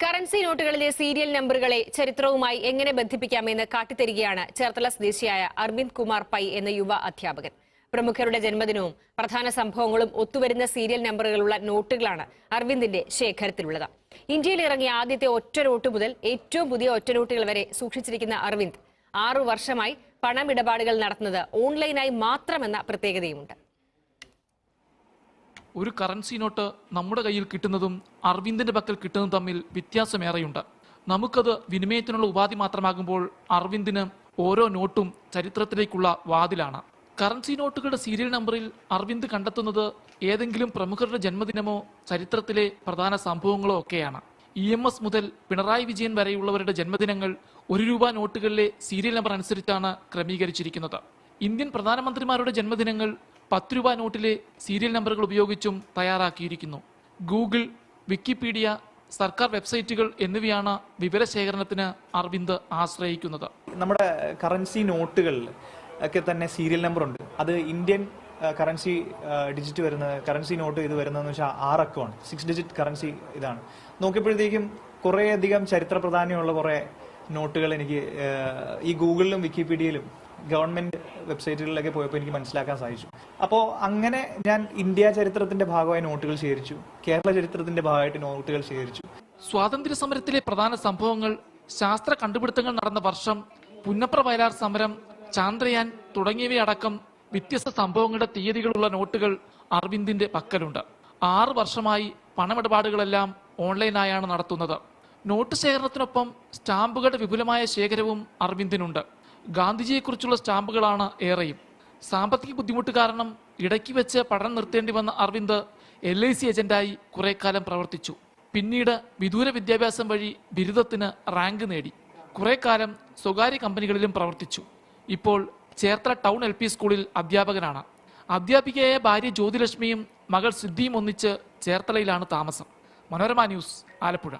Currency നോട്ടുകളിലെ serial നമ്പറുകളെ ചരിത്രവുമായി എങ്ങനെ ബന്ധിപ്പിക്കാമെന്ന് കാട്ടിത്തരികയാണ് ചേർത്തല സ്വദേശിയായ Arvind Kumar pi എന്ന യുവ അധ്യാപകൻ. പ്രമുഖരുടെ ജന്മദിനവും പ്രധാന സംഭവങ്ങളും ഒത്തുവരുന്ന സീരിയൽ നമ്പറുകളുള്ള നോട്ടുകളാണ് അർവിന്ദിന്റെ ശേഖരത്തിലുള്ളത്. ഇന്ത്യയിൽ ഇറങ്ങിയ ആദ്യത്തെ ഒറ്റ നോട്ട് മുതൽ ഏറ്റവും പുതിയ ഒറ്റ നോട്ടുകൾ വരെ സൂക്ഷിച്ചിരിക്കുന്ന അർവിന്ദ് 6 വർഷമായി പണമിടപാടുകൾ നടത്തുന്നത് ഓൺലൈനായി മാത്രമെന്ന പ്രത്യേകതയുമുണ്ട്. ഒരു കറൻസി നോട്ട് നമ്മുടെ കയ്യിൽ കിട്ടുന്നതും അർവിന്ദിന്റെ പക്കൽ കിട്ടുന്നതും തമ്മിൽ വ്യത്യാസമേറെയുണ്ട്. നമുക്കത് വിനിമയത്തിനുള്ള ഉപാധി മാത്രമാകുമ്പോൾ അർവിന്ദിന് ഓരോ നോട്ടും ചരിത്രത്തിലേക്കുള്ള വാതിലാണ്. കറൻസി നോട്ടുകളുടെ സീരിയൽ നമ്പറിൽ അർവിന്ദ് കണ്ടെത്തുന്നത് ഏതെങ്കിലും പ്രമുഖരുടെ ജന്മദിനമോ ചരിത്രത്തിലെ പ്രധാന സംഭവങ്ങളോ ഒക്കെയാണ്. EMS മുതൽ പിണറായി വിജയൻ വരെയുള്ളവരുടെ ജന്മദിനങ്ങൾ 1 രൂപ നോട്ടുകളിലെ സീരിയൽ നമ്പർ അനുസരിച്ചാണ് ക്രമീകരിച്ചിരിക്കുന്നത്. ഇന്ത്യൻ പ്രധാനമന്ത്രിമാരുടെ ജന്മദിനങ്ങൾ 10 രൂപ നോട്ടിലെ സീരിയൽ നമ്പറുകൾ ഉപയോഗിച്ചും തയ്യാറാക്കിയിരിക്കുന്നു. ഗൂഗിൾ, വിക്കിപീഡിയ, സർക്കാർ വെബ്സൈറ്റുകൾ എന്നിവയാണ് വിവരശേഖരണത്തിന് അർവിന്ദ് ആശ്രയിക്കുന്നത്. നമ്മുടെ കറൻസി നോട്ടുകളിൽ ഒക്കെ തന്നെ സീരിയൽ നമ്പർ ഉണ്ട്. അത് ഇന്ത്യൻ കറൻസി ഡിജിറ്റ് വരുന്നത്, കറൻസി നോട്ട് ഇത് വരുന്നതെന്ന് വെച്ചാൽ 6 അക്കമാണ്. 6 ഡിജിറ്റ് കറൻസി ഇതാണ്. നോക്കിയപ്പോഴത്തേക്കും കുറേയധികം ചരിത്ര പ്രാധാന്യമുള്ള കുറേ നോട്ടുകൾ എനിക്ക് ഈ ഗൂഗിളിലും വിക്കിപീഡിയയിലും ഗവൺമെന്റ് വെബ്സൈറ്റുകളിലൊക്കെ പോയപ്പോൾ എനിക്ക് മനസ്സിലാക്കാൻ സാധിച്ചു. അപ്പോൾ അങ്ങനെ ഞാൻ ഇന്ത്യ ചരിത്രത്തിന്റെ ഭാഗമായി നോട്ടുകൾ ശേഖരിച്ചു, കേരള ചരിത്രത്തിന്റെ ഭാഗമായിട്ട് നോട്ടുകൾ ശേഖരിച്ചു. സ്വാതന്ത്ര്യ സമരത്തിലെ പ്രധാന സംഭവങ്ങൾ, ശാസ്ത്ര കണ്ടുപിടുത്തങ്ങൾ നടന്ന വർഷം, പുന്നപ്ര വയലാർ സമരം, ചാന്ദ്രയാൻ തുടങ്ങിയവയടക്കം വ്യത്യസ്ത സംഭവങ്ങളുടെ തീയതികളുള്ള നോട്ടുകൾ അർവിന്ദിന്റെ പക്കലുണ്ട്. 6 വർഷമായി പണമിടപാടുകളെല്ലാം ഓൺലൈനായാണ് നടത്തുന്നത്. നോട്ട് ശേഖരണത്തിനൊപ്പം സ്റ്റാമ്പുകളുടെ വിപുലമായ ശേഖരവും അർവിന്ദിനുണ്ട്. ഗാന്ധിജിയെക്കുറിച്ചുള്ള സ്റ്റാമ്പുകളാണ് ഏറെയും. സാമ്പത്തിക ബുദ്ധിമുട്ട് കാരണം ഇടയ്ക്ക് വെച്ച് പഠനം നിർത്തേണ്ടി വന്ന അർവിന്ദ് LIC ഏജന്റായി കുറെ കാലം പ്രവർത്തിച്ചു. പിന്നീട് വിദൂര വിദ്യാഭ്യാസം വഴി ബിരുദത്തിന് റാങ്ക് നേടി. കുറെ കാലം സ്വകാര്യ കമ്പനികളിലും പ്രവർത്തിച്ചു. ഇപ്പോൾ ചേർത്തല ടൗൺ LP സ്കൂളിൽ അധ്യാപകനാണ്. അധ്യാപികയായ ഭാര്യ ജ്യോതിലക്ഷ്മിയും മകൾ സിദ്ധിയും ഒന്നിച്ച് ചേർത്തലയിലാണ് താമസം. മനോരമ ന്യൂസ്, ആലപ്പുഴ.